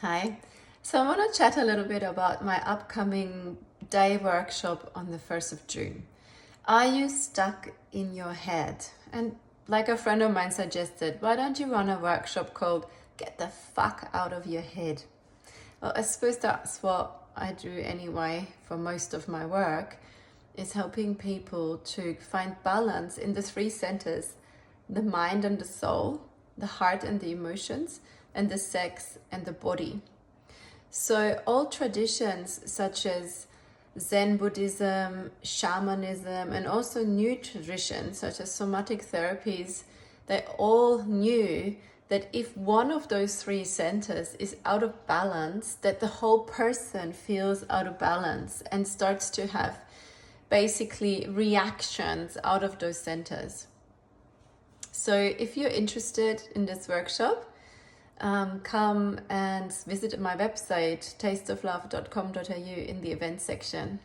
Hi. So I want to chat a little bit about my upcoming day workshop on the 1st of June. Are you stuck in your head? And like a friend of mine suggested, why don't you run a workshop called Get the Fuck Out of Your Head? Well, I suppose that's what I do anyway for most of my work, is helping people to find balance in the three centers: the mind and the soul, the heart and the emotions, and the sex and the body. So all traditions such as Zen Buddhism, Shamanism, and also new traditions such as Somatic therapies, they all knew that if one of those three centers is out of balance, that the whole person feels out of balance and starts to have basically reactions out of those centers. So if you're interested in this workshop, come and visit my website tasteoflove.com.au in the events section.